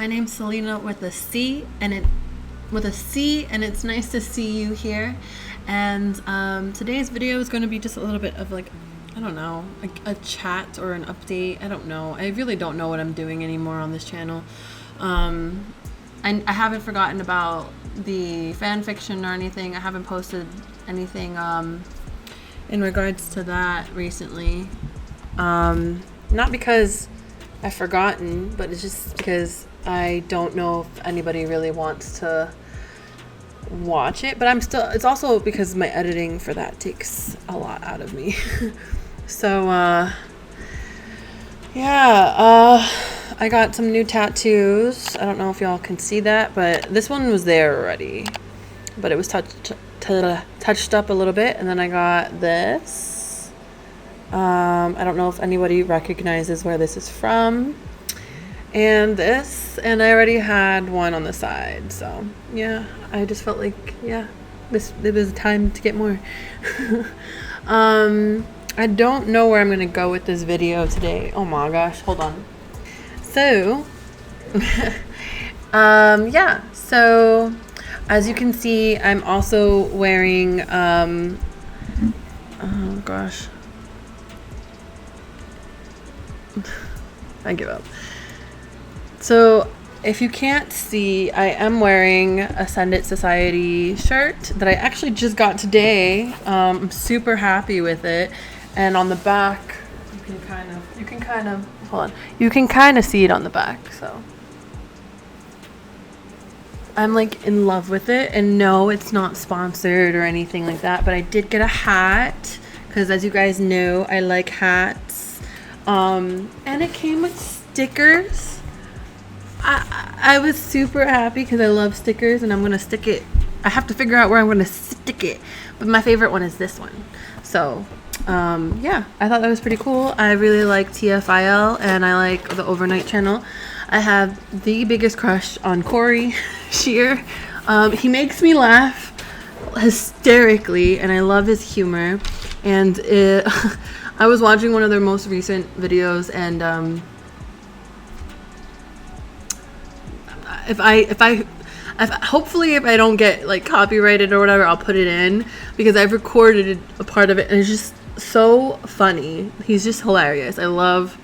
My name's Celina with a C and it's nice to see you here. And today's video is going to be just a little bit of like, I don't know, a chat or an update. I don't know. I really don't know what I'm doing anymore on this channel. I haven't forgotten about the fan fiction or anything. I haven't posted anything in regards to that recently. Not because I've forgotten, but it's just because I don't know if anybody really wants to watch it. But it's also because my editing for that takes a lot out of me. So yeah, I got some new tattoos. I don't know if y'all can see that, but this one was there already, but it was touched up a little bit. And then I got this. I don't know if anybody recognizes where this is from. And this, and I already had one on the side. So yeah, I just felt like, yeah, it was time to get more. I don't know where I'm gonna go with this video today. Oh my gosh, hold on. So yeah, so as you can see, I'm also wearing oh gosh, I give up. So if you can't see, I am wearing Ascendant Society shirt that I actually just got today. I'm super happy with it. And on the back, you can kind of hold on. You can kind of see it on the back. So I'm like in love with it. And no, it's not sponsored or anything like that. But I did get a hat because, as you guys know, I like hats. And it came with stickers. I was super happy because I love stickers, and I'm gonna stick it. I have to figure out where I'm gonna stick it, but my favorite one is this one. So yeah, I thought that was pretty cool. I really like TFIL, and I like the Overnight channel. I have the biggest crush on Corey Shear. He makes me laugh hysterically, and I love his humor. And I was watching one of their most recent videos, and hopefully if I don't get like copyrighted or whatever, I'll put it in, because I've recorded a part of it and it's just so funny. He's just hilarious. I love.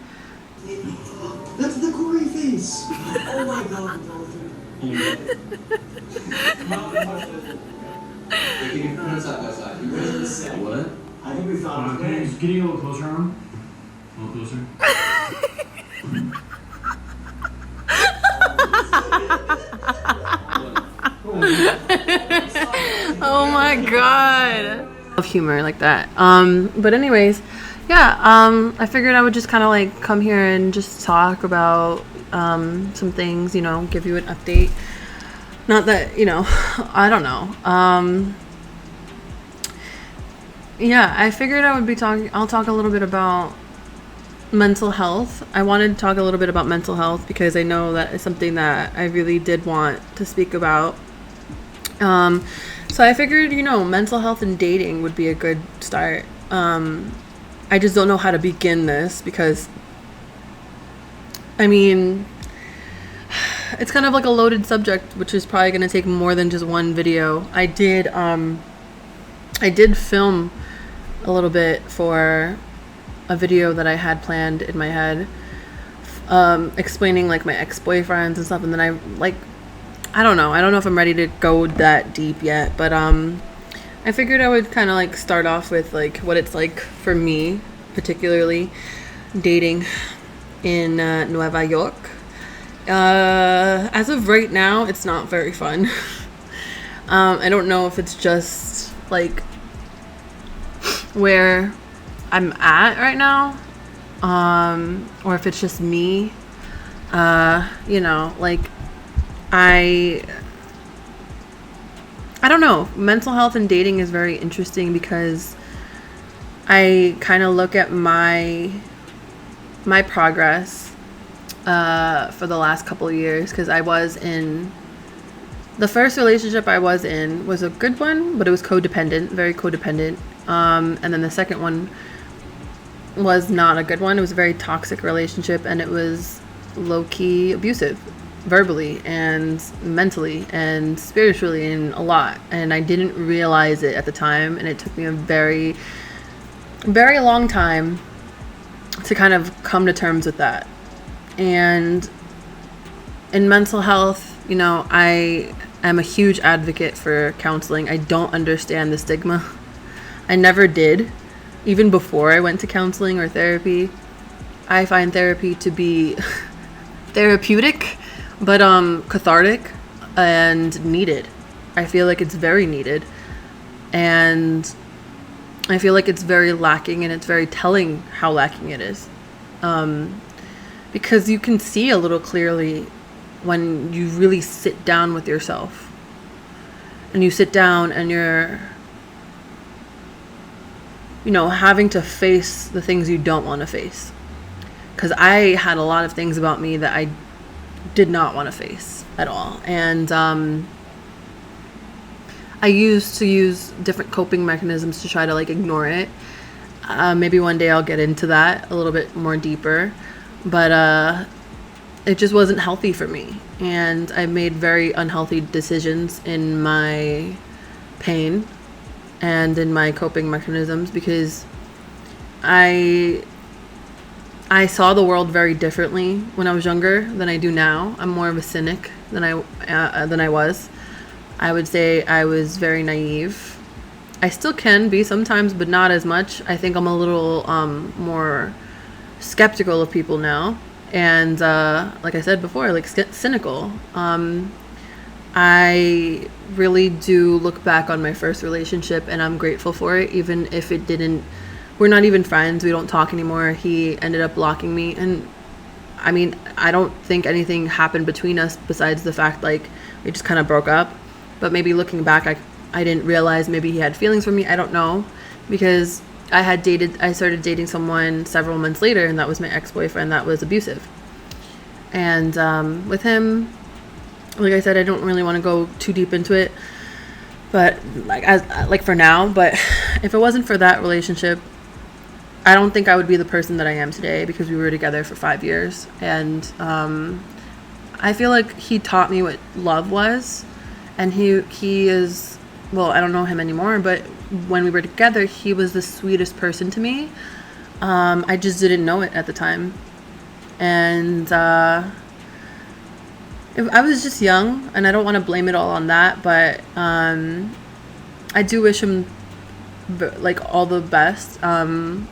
That's the Corey face. Oh my god. Can you put us side by side? You guys are the same. What? I think we found it. Just getting a little closer on him. A little closer. Oh my god, I love humor like that. But anyways, yeah, I figured I would just kind of like come here and just talk about some things, you know, give you an update. Not that, you know, I don't know. Yeah, I figured I would be I'll talk a little bit about mental health. I wanted to talk a little bit about mental health because I know that is something that I really did want to speak about. So I figured, you know, mental health and dating would be a good start. I just don't know how to begin this because, I mean, it's kind of like a loaded subject, which is probably going to take more than just one video. I did film a little bit for a video that I had planned in my head, explaining like my ex-boyfriends and stuff, and then I don't know if I'm ready to go that deep yet, but I figured I would kind of like start off with like what it's like for me, particularly dating in Nueva York. As of right now, it's not very fun. I don't know if it's just like where I'm at right now, or if it's just me. You know, like I don't know. Mental health and dating is very interesting because I kind of look at my progress for the last couple of years, because I was in the first relationship I was in was a good one, but it was codependent, very codependent. And then the second one was not a good one. It was a very toxic relationship, and it was low-key abusive, verbally and mentally and spiritually and a lot. And I didn't realize it at the time. And it took me a very, very long time to kind of come to terms with that. And in mental health, you know, I am a huge advocate for counseling. I don't understand the stigma. I never did. Even before I went to counseling or therapy, I find therapy to be therapeutic, but cathartic and needed. I feel like it's very needed. And I feel like it's very lacking, and it's very telling how lacking it is. Because you can see a little clearly when you really sit down with yourself. And you sit down and you're, you know, having to face the things you don't want to face. Because I had a lot of things about me that I did not want to face at all. And I used to use different coping mechanisms to try to like ignore it. Maybe one day I'll get into that a little bit more deeper. But it just wasn't healthy for me. And I made very unhealthy decisions in my pain and in my coping mechanisms, because I saw the world very differently when I was younger than I do now. I'm more of a cynic than I was. I would say I was very naive. I still can be sometimes, but not as much. I think I'm a little more skeptical of people now. And like I said before, like cynical. I really do look back on my first relationship, and I'm grateful for it, even if it didn't. We're not even friends. We don't talk anymore. He ended up blocking me. And I mean, I don't think anything happened between us besides the fact like we just kind of broke up. But maybe looking back, I didn't realize maybe he had feelings for me. I don't know, because I started dating someone several months later, and that was my ex-boyfriend that was abusive. And with him, like I said, I don't really want to go too deep into it, but like for now. But if it wasn't for that relationship, I don't think I would be the person that I am today, because we were together for 5 years. And I feel like he taught me what love was. And he is, well, I don't know him anymore, but when we were together, he was the sweetest person to me. I just didn't know it at the time. And I was just young, and I don't want to blame it all on that, but I do wish him like all the best. Yeah,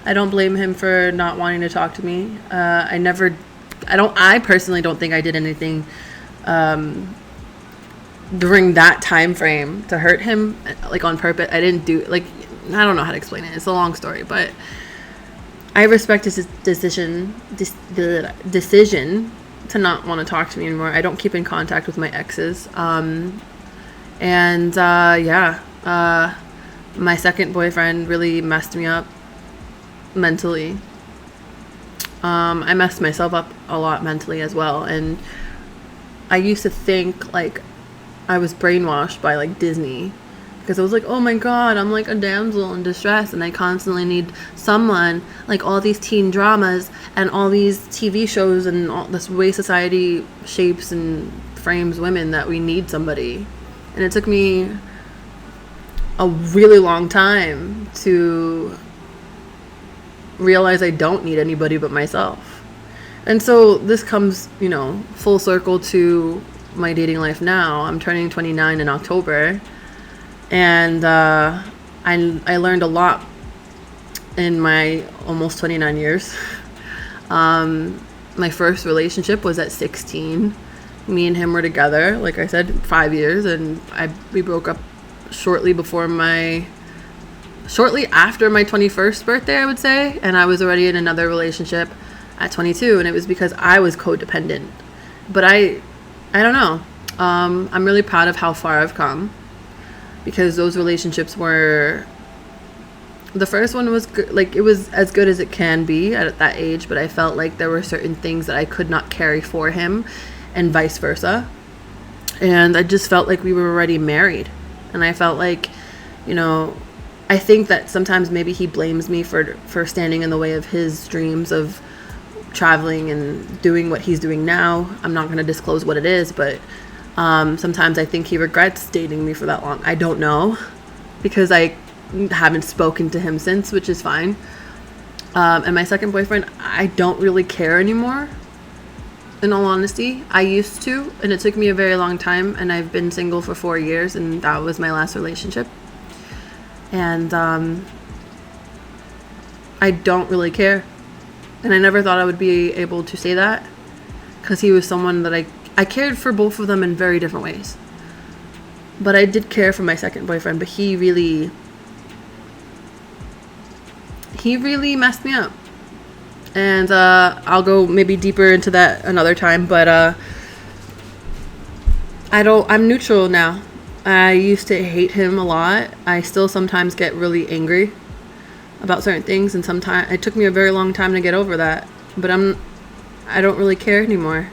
I don't blame him for not wanting to talk to me. I personally don't think I did anything during that time frame to hurt him, like on purpose. I didn't do, like, I don't know how to explain it. It's a long story, but I respect his decision to not want to talk to me anymore. I don't keep in contact with my exes. My second boyfriend really messed me up mentally. I messed myself up a lot mentally as well. And I used to think like I was brainwashed by like Disney, because I was like, oh my god, I'm like a damsel in distress, and I constantly need someone, like all these teen dramas and all these TV shows and all this way society shapes and frames women, that we need somebody. And it took me a really long time to realize I don't need anybody but myself. And so this comes, you know, full circle to my dating life now. I'm turning 29 in October, and I learned a lot in my almost 29 years. My first relationship was at 16. Me and him were together, like I said, 5 years, and we broke up shortly after my 21st birthday, I would say, and I was already in another relationship at 22, and it was because I was codependent. But I don't know. I'm really proud of how far I've come, because those relationships were, the first one was good, like it was as good as it can be at that age, but I felt like there were certain things that I could not carry for him, and vice versa. And I just felt like we were already married, and I felt like, you know, I think that sometimes maybe he blames me for standing in the way of his dreams of traveling and doing what he's doing now. I'm not going to disclose what it is, but sometimes I think he regrets dating me for that long. I don't know, because I haven't spoken to him since, which is fine. And my second boyfriend, I don't really care anymore. In all honesty, I used to, and it took me a very long time, and I've been single for 4 years, and that was my last relationship. And I don't really care. And I never thought I would be able to say that, because he was someone that I cared for both of them in very different ways. But I did care for my second boyfriend, but he really messed me up. And I'll go maybe deeper into that another time, but I'm neutral now. I used to hate him a lot. I still sometimes get really angry about certain things, and sometimes it took me a very long time to get over that, but I don't really care anymore.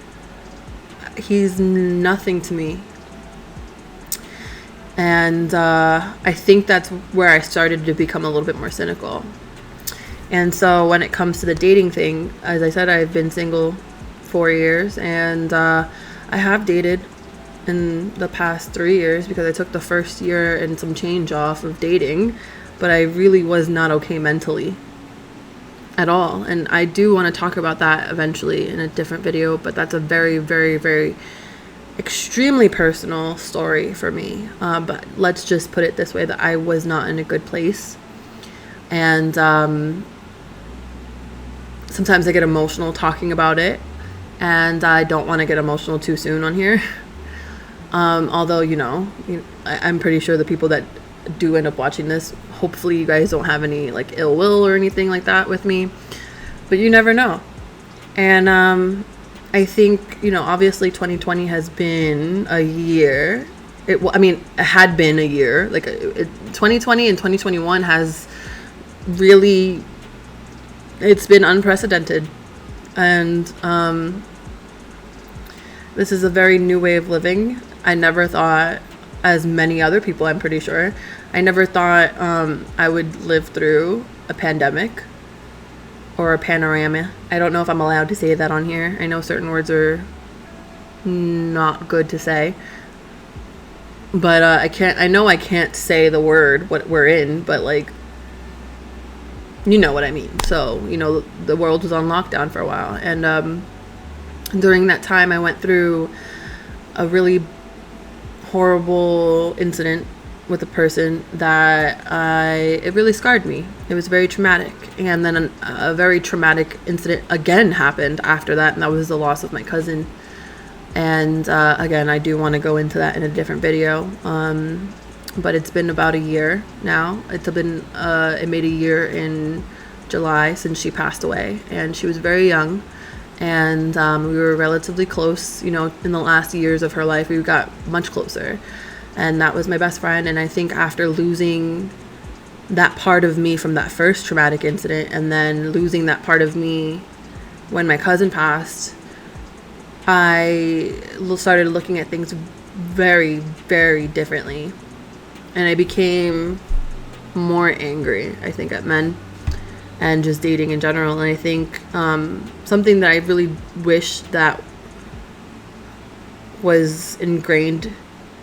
He's nothing to me. And I think that's where I started to become a little bit more cynical. And so when it comes to the dating thing, as I said, I've been single 4 years, and I have dated in the past 3 years, because I took the first year and some change off of dating, but I really was not okay mentally at all. And I do want to talk about that eventually in a different video, but that's a very, very, very extremely personal story for me. But let's just put it this way, that I was not in a good place. And sometimes I get emotional talking about it, and I don't want to get emotional too soon on here. Although, I'm pretty sure the people that do end up watching this, hopefully you guys don't have any like ill will or anything like that with me, but you never know. And I think, obviously 2020 has been a year. It had been a year. 2020 and 2021 has really, it's been unprecedented. And this is a very new way of living. I never thought, as many other people, I'm pretty sure, I never thought I would live through a pandemic or a panorama. I don't know if I'm allowed to say that on here. I know certain words are not good to say, but I can't say the word what we're in, but you know what I mean. So the world was on lockdown for a while, and during that time I went through a really horrible incident with a person that it really scarred me. It was very traumatic. And then a very traumatic incident again happened after that, and that was the loss of my cousin. And again, I do want to go into that in a different video. But it's been about a year now. It made a year in July since she passed away, and she was very young. And we were relatively close, in the last years of her life. We got much closer, and that was my best friend. And I think after losing that part of me from that first traumatic incident, and then losing that part of me when my cousin passed, I started looking at things very, very differently. And I became more angry, I think, at men and just dating in general. And I think something that I really wish that was ingrained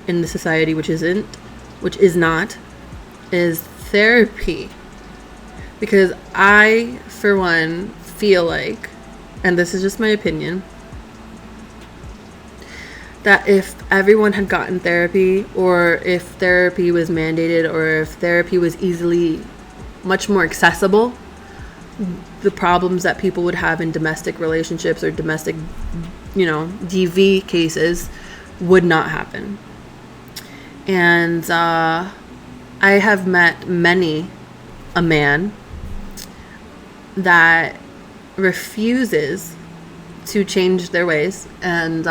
in the society, which is not, is therapy. Because I, for one, feel like, and this is just my opinion, that if everyone had gotten therapy, or if therapy was mandated, or if therapy was easily much more accessible, the problems that people would have in domestic relationships or domestic, DV cases would not happen. And I have met many a man that refuses to change their ways and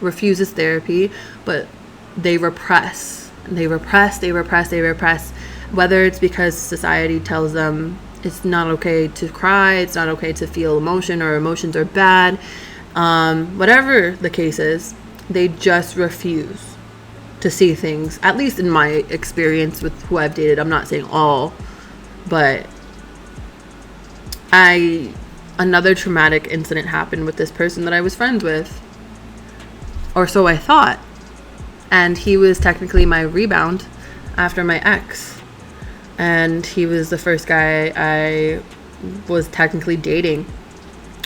refuses therapy, but they repress, whether it's because society tells them it's not okay to cry, it's not okay to feel emotion, or emotions are bad. Whatever the case is, they just refuse to see things, at least in my experience with who I've dated. I'm not saying all, but I another traumatic incident happened with this person that I was friends with, or so I thought. And he was technically my rebound after my ex. And he was the first guy I was technically dating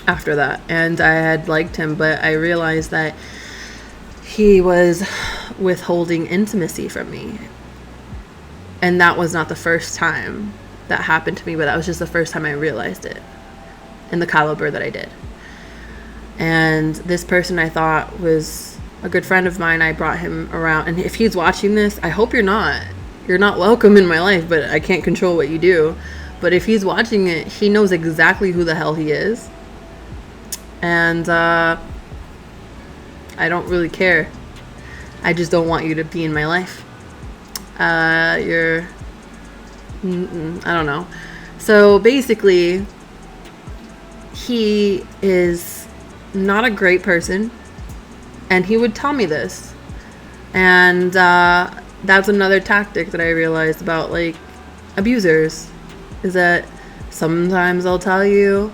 after that. And I had liked him, but I realized that he was withholding intimacy from me. And that was not the first time that happened to me, but that was just the first time I realized it in the caliber that I did. And this person I thought was a good friend of mine, I brought him around. And if he's watching this, I hope you're not welcome in my life, but I can't control what you do. But if he's watching it, he knows exactly who the hell he is. And I don't really care. I just don't want you to be in my life. I don't know. So basically, he is not a great person, and he would tell me this. And that's another tactic that I realized about like abusers, is that sometimes they'll tell you,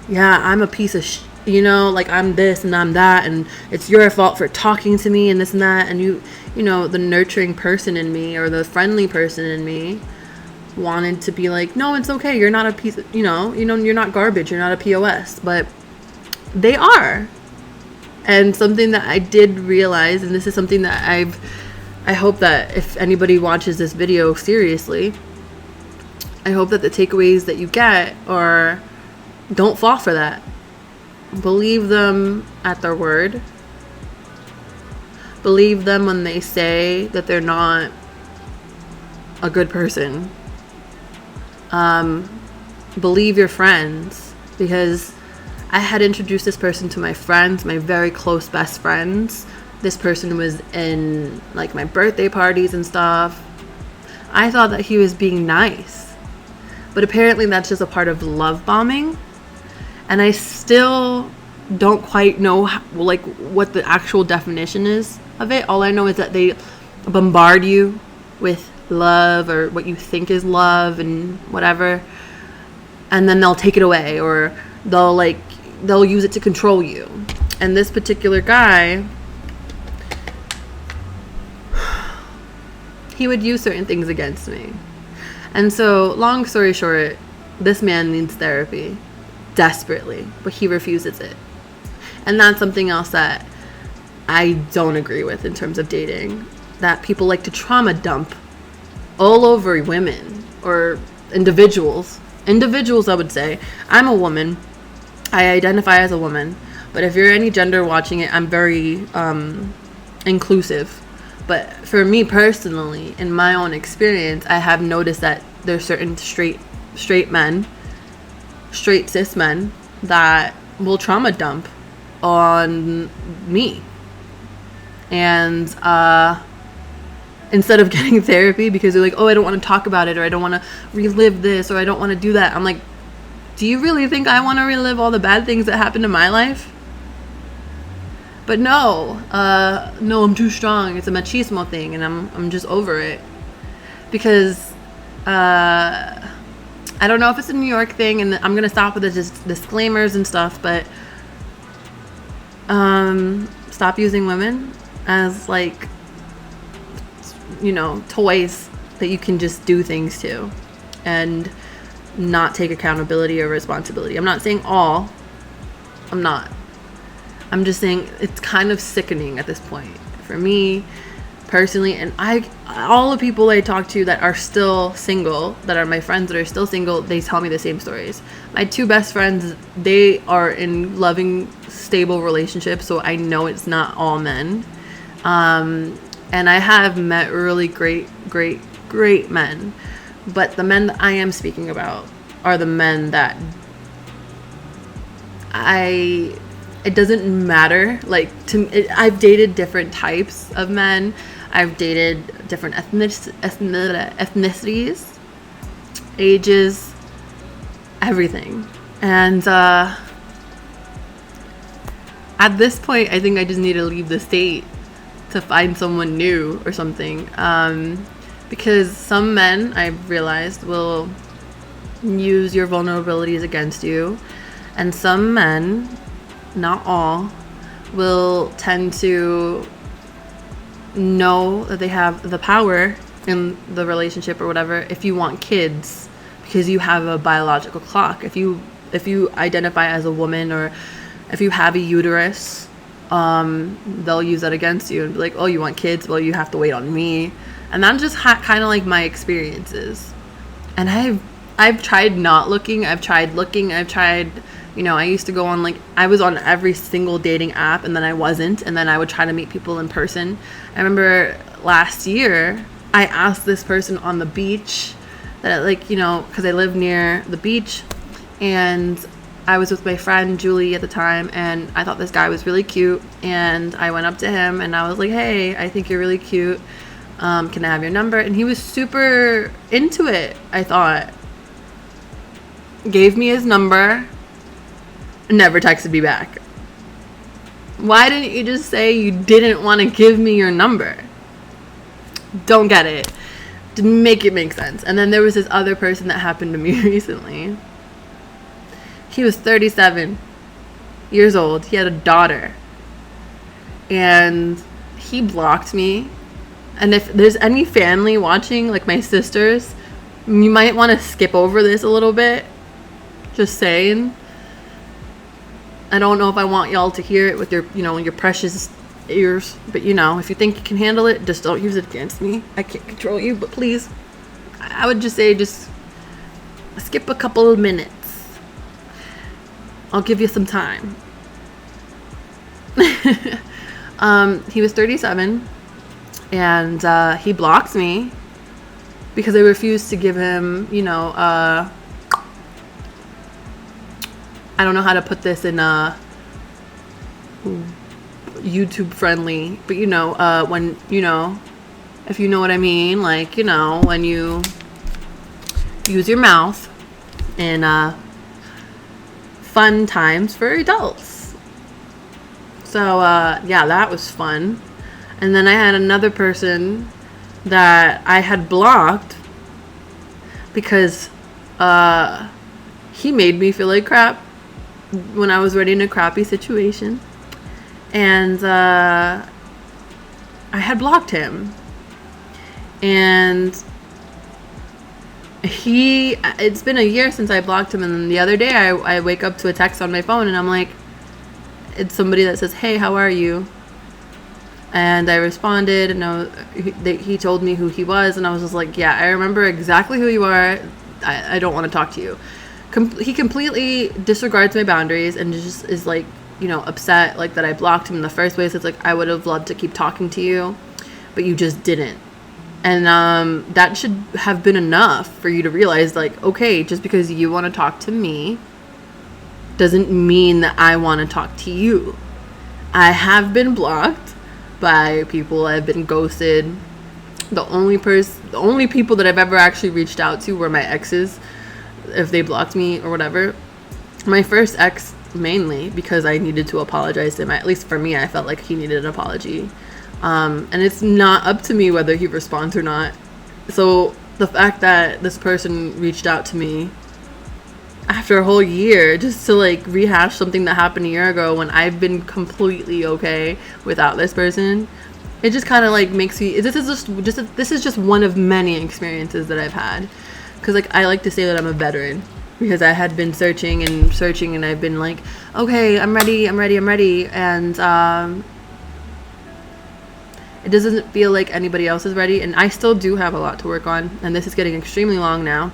yeah, I'm a piece of like I'm this and I'm that, and it's your fault for talking to me and this and that. And you know, the nurturing person in me, or the friendly person in me, wanted to be like, no, it's okay, you're not a piece of, you're not garbage, you're not a POS. But they are. And something that I did realize, and this is something that I hope that if anybody watches this video seriously, I hope that the takeaways that you get are, don't fall for that. Believe them at their word. Believe them when they say that they're not a good person. Believe your friends, because I had introduced this person to my friends, my very close best friends. This person was in like my birthday parties and stuff. I thought that he was being nice, but apparently that's just a part of love bombing. And I still don't quite know what the actual definition is of it. All I know is that they bombard you with love, or what you think is love and whatever, and then they'll take it away, or they'll use it to control you. And this particular guy, he would use certain things against me. And so, long story short, this man needs therapy desperately, but he refuses it. And that's something else that I don't agree with in terms of dating, that people like to trauma dump all over women or individuals. I would say. I'm a woman. I identify as a woman. But if you're any gender watching it, I'm very inclusive. But for me personally, in my own experience, I have noticed that there's certain straight cis men that will trauma dump on me. And instead of getting therapy, because they're like, oh, I don't want to talk about it, or I don't want to relive this, or I don't want to do that. I'm like, do you really think I want to relive all the bad things that happened in my life? But no, I'm too strong. It's a machismo thing, and I'm just over it. Because I don't know if it's a New York thing, and I'm gonna stop with the disclaimers and stuff, but stop using women as like, toys that you can just do things to and not take accountability or responsibility. I'm not saying all. I'm just saying it's kind of sickening at this point for me personally. And all the people I talk to that are still single, that are my friends that are still single, they tell me the same stories. My two best friends, they are in loving, stable relationships, so I know it's not all men. And I have met really great men. But the men that I am speaking about are the men that it doesn't matter. I've dated different types of men. I've dated different ethnicities, ages, everything. And at this point, I think I just need to leave the state to find someone new or something. Because some men, I've realized, will use your vulnerabilities against you. And some men, not all, will tend to know that they have the power in the relationship or whatever if you want kids, because you have a biological clock. If you identify as a woman, or if you have a uterus, they'll use that against you and be like, oh, you want kids? Well, you have to wait on me. And that's just kind of like my experiences. And I've tried not looking. I've tried looking. I've tried, I used to go on, like, I was on every single dating app, and then I wasn't. And then I would try to meet people in person. I remember last year, I asked this person on the beach that, like, because I live near the beach, and I was with my friend Julie at the time, and I thought this guy was really cute, and I went up to him and I was like, hey, I think you're really cute. Can I have your number? And he was super into it, I thought. Gave me his number, never texted me back. Why didn't you just say you didn't want to give me your number? Don't get it. Didn't make it make sense. And then there was this other person that happened to me recently. He was 37 years old. He had a daughter. And he blocked me. And if there's any family watching, like my sisters, you might want to skip over this a little bit. Just saying. I don't know if I want y'all to hear it with your, your precious ears. But, if you think you can handle it, just don't use it against me. I can't control you, but please. I would just say just skip a couple of minutes. I'll give you some time. He was 37, and he blocked me because I refused to give him, I don't know how to put this in YouTube friendly, but when, if you know what I mean, like, when you use your mouth in fun times for adults. So yeah, that was fun. And then I had another person that I had blocked because he made me feel like crap when I was already in a crappy situation. And I had blocked him. And it's been a year since I blocked him, and then the other day I wake up to a text on my phone, and I'm like, it's somebody that says, hey, how are you? And I responded, and he told me who he was, and I was just like, yeah, I remember exactly who you are. I don't want to talk to you. He completely disregards my boundaries and just is like, upset, like, that I blocked him in the first place. It's like, I would have loved to keep talking to you, but you just didn't. And that should have been enough for you to realize, like, okay, just because you want to talk to me doesn't mean that I want to talk to you. I have been blocked by people. I've been ghosted. The only people that I've ever actually reached out to were my exes, if they blocked me or whatever. My first ex, mainly because I needed to apologize to him. At least for me, I felt like he needed an apology. And it's not up to me whether he responds or not. So the fact that this person reached out to me after a whole year just to, like, rehash something that happened a year ago when I've been completely okay without this person, it just kind of, like, makes me, this is just one of many experiences that I've had. Because, like, I like to say that I'm a veteran, because I had been searching, and I've been like, okay, I'm ready. And it doesn't feel like anybody else is ready, and I still do have a lot to work on, and this is getting extremely long now.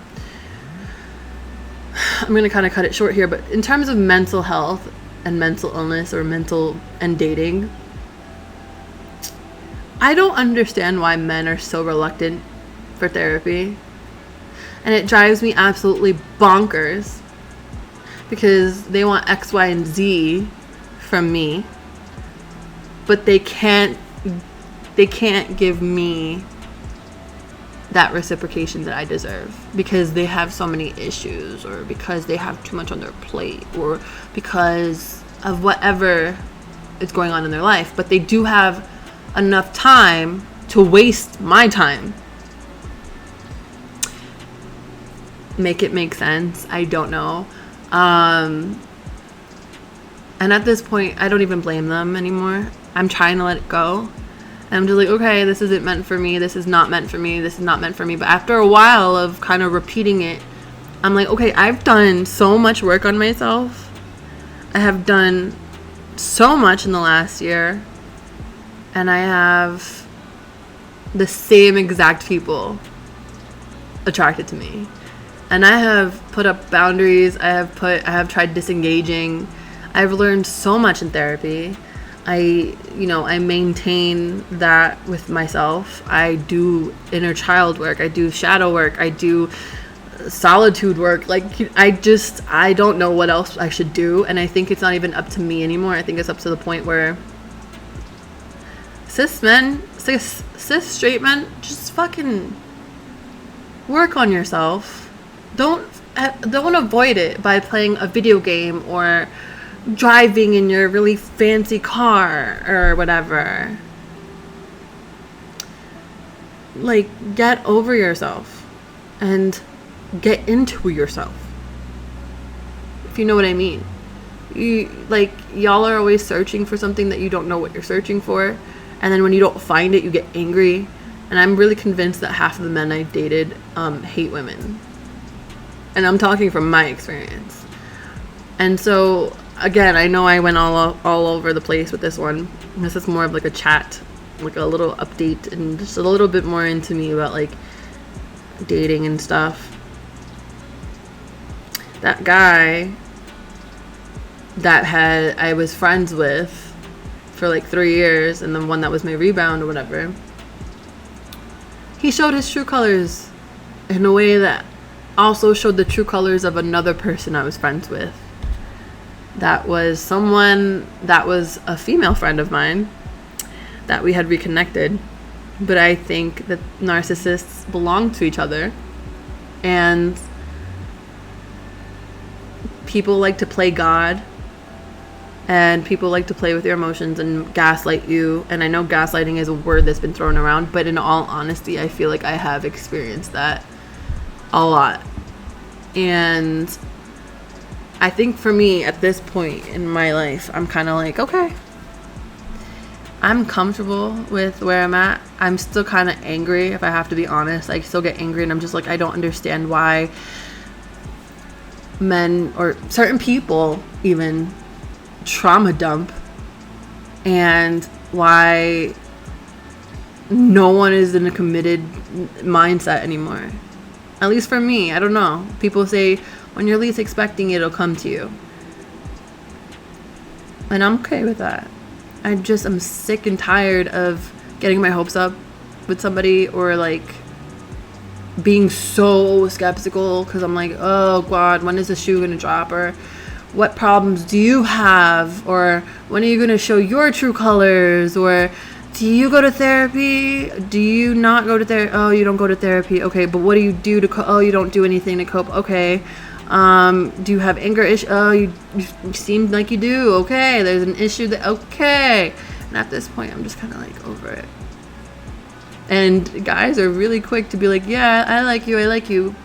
I'm going to kind of cut it short here, but in terms of mental health and mental illness or mental and dating, I don't understand why men are so reluctant for therapy, and it drives me absolutely bonkers because they want X, Y, and Z from me, but they can't give me that reciprocation that I deserve because they have so many issues, or because they have too much on their plate, or because of whatever is going on in their life. But they do have enough time to waste my time. Make it make sense. I don't know. And at this point, I don't even blame them anymore. I'm trying to let it go. And I'm just like, okay, this isn't meant for me. This is not meant for me. This is not meant for me. But after a while of kind of repeating it, I'm like, okay, I've done so much work on myself. I have done so much in the last year. And I have the same exact people attracted to me. And I have put up boundaries. I have tried disengaging. I've learned so much in therapy. I maintain that with myself. I do inner child work. I do shadow work. I do solitude work. Like, I don't know what else I should do. And I think it's not even up to me anymore. I think it's up to the point where cis straight men, just fucking work on yourself. Don't avoid it by playing a video game or driving in your really fancy car or whatever. Like, get over yourself and get into yourself, if you know what I mean. Y'all are always searching for something that you don't know what you're searching for, and then when you don't find it, you get angry. And I'm really convinced that half of the men I dated hate women, and I'm talking from my experience. And so again, I know I went all over the place with this one. This is more of like a chat, like a little update, and just a little bit more into me about like dating and stuff. That guy that I was friends with for like 3 years, and the one that was my rebound or whatever, he showed his true colors in a way that also showed the true colors of another person I was friends with. That was someone that was a female friend of mine that we had reconnected. But I think that narcissists belong to each other, and people like to play God, and people like to play with your emotions and gaslight you. And I know gaslighting is a word that's been thrown around, but in all honesty, I feel like I have experienced that a lot. And I think for me at this point in my life, I'm kind of like, okay, I'm comfortable with where I'm at. I'm still kind of angry, if I have to be honest. I still get angry, and I'm just like, I don't understand why men or certain people even trauma dump, and why no one is in a committed mindset anymore. At least for me, I don't know. People say when you're least expecting it, it'll come to you. And I'm okay with that. I'm sick and tired of getting my hopes up with somebody, or like being so skeptical because I'm like, oh God, when is the shoe gonna drop? Or what problems do you have? Or when are you gonna show your true colors? Or do you go to therapy? Do you not go to therapy? Oh, you don't go to therapy. Okay, but what do you do to oh, you don't do anything to cope. Okay. Do you have anger issues? Oh, you seem like you do. Okay, there's an issue that, okay. And at this point, I'm just kind of like over it. And guys are really quick to be like, yeah, I like you.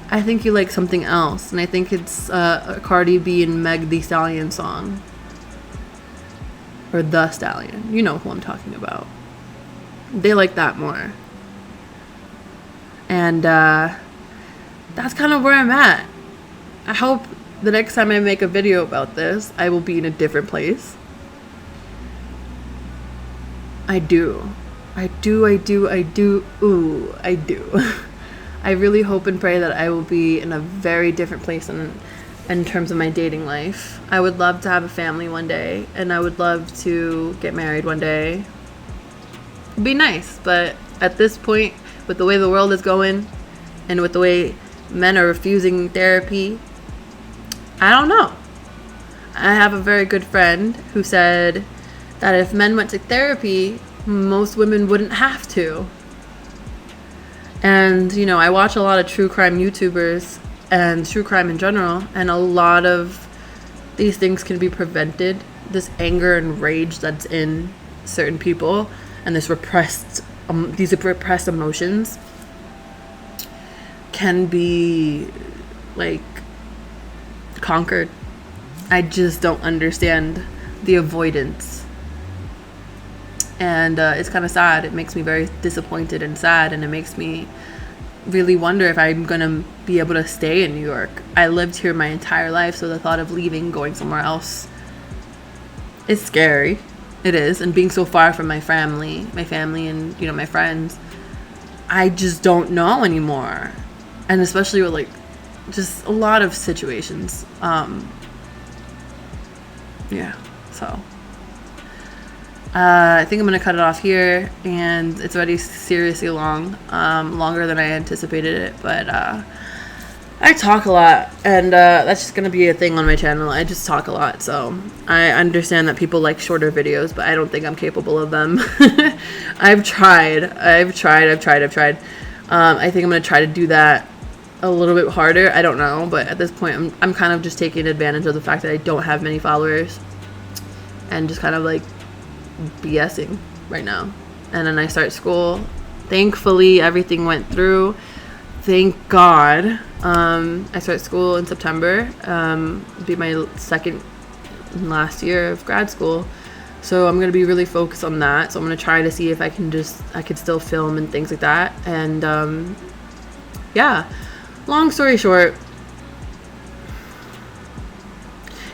I think you like something else. And I think it's a Cardi B and Meg Thee Stallion song. Or The Stallion. You know who I'm talking about. They like that more. And that's kind of where I'm at. I hope the next time I make a video about this, I will be in a different place. I do. Ooh, I do. I really hope and pray that I will be in a very different place in terms of my dating life. I would love to have a family one day, and I would love to get married one day. It'd be nice, but at this point, with the way the world is going, and with the way men are refusing therapy, I don't know. I have a very good friend who said that if men went to therapy, most women wouldn't have to. And, you know, I watch a lot of true crime YouTubers and true crime in general, and a lot of these things can be prevented. This anger and rage that's in certain people, and these repressed emotions can be like conquered. I just don't understand the avoidance. And it's kind of sad. It makes me very disappointed and sad, and it makes me really wonder if I'm gonna be able to stay in New York. I lived here my entire life, so the thought of leaving, going somewhere else, is scary. It is. And being so far from my family and, you know, my friends, I just don't know anymore. And especially with, like, just a lot of situations. Yeah, so I think I'm gonna cut it off here, and it's already seriously long, longer than I anticipated it, but I talk a lot, and that's just gonna be a thing on my channel. I just talk a lot, so I understand that people like shorter videos, but I don't think I'm capable of them. I've tried. I think I'm gonna try to do that a little bit harder. I don't know, but at this point I'm kind of just taking advantage of the fact that I don't have many followers, and just kind of like BSing right now. And then I start school. Thankfully everything went through, thank God. I start school in September. It'll be my second and last year of grad school, so I'm gonna be really focused on that. So I'm gonna try to see if I could still film and things like that. And yeah, long story short,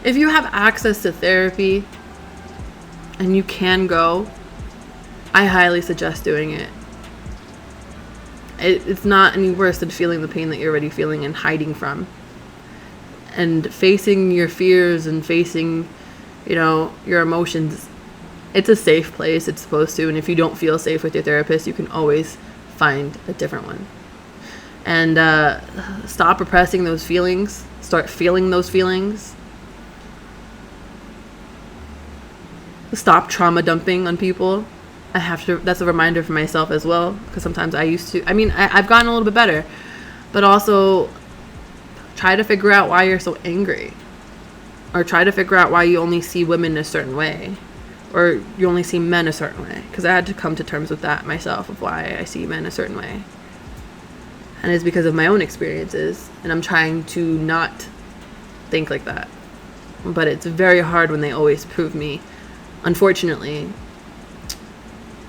if you have access to therapy and you can go, I highly suggest doing it. It's not any worse than feeling the pain that you're already feeling and hiding from. And facing your fears and facing, you know, your emotions. It's a safe place. It's supposed to. And if you don't feel safe with your therapist, you can always find a different one. And stop repressing those feelings. Start feeling those feelings. Stop trauma dumping on people. That's a reminder for myself as well, because sometimes I used to. I mean, I've gotten a little bit better, but also try to figure out why you're so angry, or try to figure out why you only see women a certain way, or you only see men a certain way, because I had to come to terms with that myself, of why I see men a certain way. And it's because of my own experiences, and I'm trying to not think like that. But it's very hard when they always prove me, unfortunately,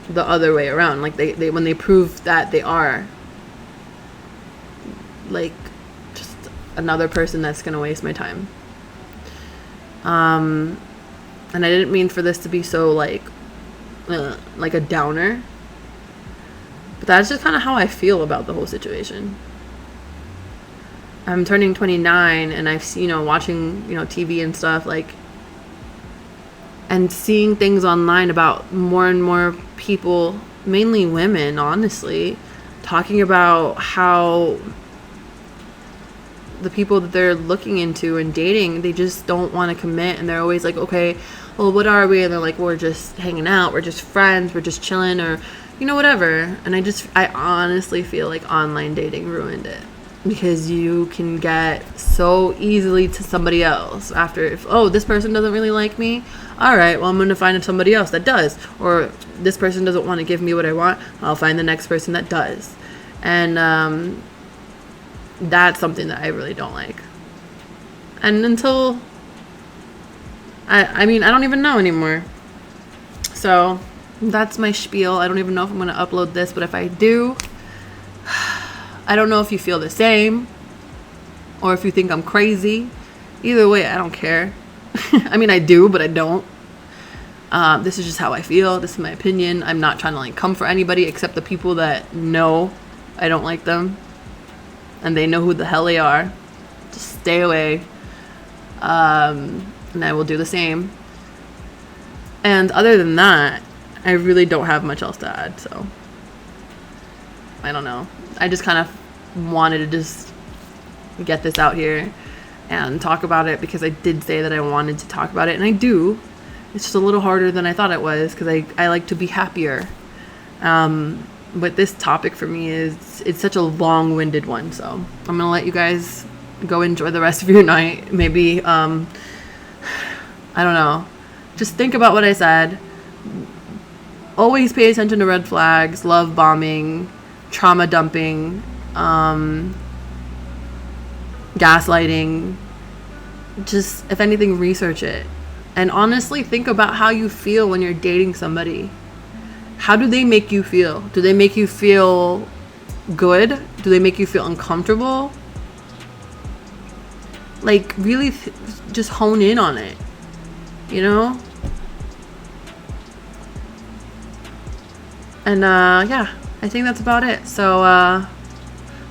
the other way around. Like they when they prove that they are like just another person that's gonna waste my time. And I didn't mean for this to be so like a downer, but that's just kind of how I feel about the whole situation. I'm turning 29, and I've seen, watching, TV and stuff, like, and seeing things online about more and more people, mainly women, honestly, talking about how the people that they're looking into and dating, they just don't want to commit, and they're always like, okay, well, what are we? And they're like, we're just hanging out, we're just friends, we're just chilling, or whatever. And I honestly feel like online dating ruined it, because you can get so easily to somebody else after, if this person doesn't really like me, all right, well, I'm going to find somebody else that does. Or this person doesn't want to give me what I want, I'll find the next person that does. And that's something that I really don't like. And until I don't even know anymore. So that's my spiel. I don't even know if I'm going to upload this, but if I do, I don't know if you feel the same or if you think I'm crazy. Either way, I don't care. I mean, I do, but I don't. This is just how I feel. This is my opinion. I'm not trying to come for anybody except the people that know I don't like them, and they know who the hell they are. Just stay away. And I will do the same. And other than that, I really don't have much else to add. So I don't know. I just kind of wanted to just get this out here and talk about it, because I did say that I wanted to talk about it, and I do. It's just a little harder than I thought it was, because I like to be happier. But this topic for me it's such a long-winded one, so I'm gonna let you guys go enjoy the rest of your night. Maybe I don't know, just think about what I said. Always pay attention to red flags, love bombing, trauma dumping, gaslighting, just, if anything, research it. And honestly, think about how you feel when you're dating somebody. How do they make you feel? Do they make you feel good? Do they make you feel uncomfortable? Like, really just hone in on it, you know? And yeah, I think that's about it. So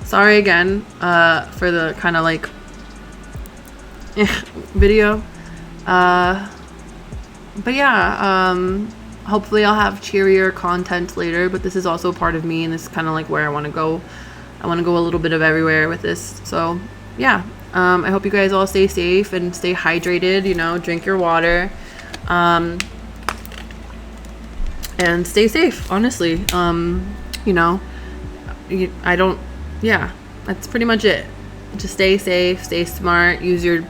sorry again for the kind of like video. But yeah, hopefully I'll have cheerier content later, but this is also part of me, and this is kind of like where I want to go. I want to go a little bit of everywhere with this. So yeah, I hope you guys all stay safe and stay hydrated, you know, drink your water, and stay safe, honestly. You know, yeah, that's pretty much it. Just stay safe, stay smart, use your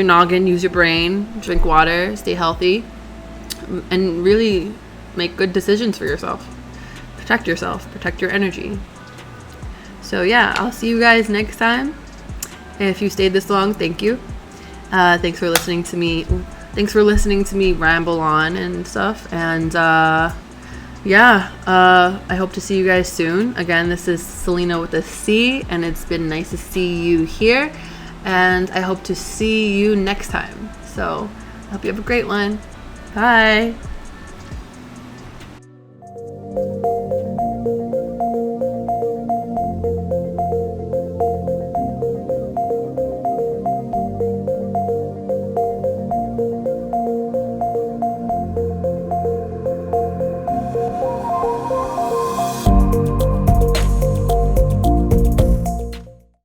noggin, use your brain, drink water, stay healthy, and really make good decisions for yourself. Protect yourself, protect your energy. So yeah, I'll see you guys next time. If you stayed this long, thank you. Thanks for listening to me. Thanks for listening to me ramble on and stuff. And yeah, I hope to see you guys soon. Again, this is Celina with a C, and it's been nice to see you here. And I hope to see you next time. So I hope you have a great one. Bye.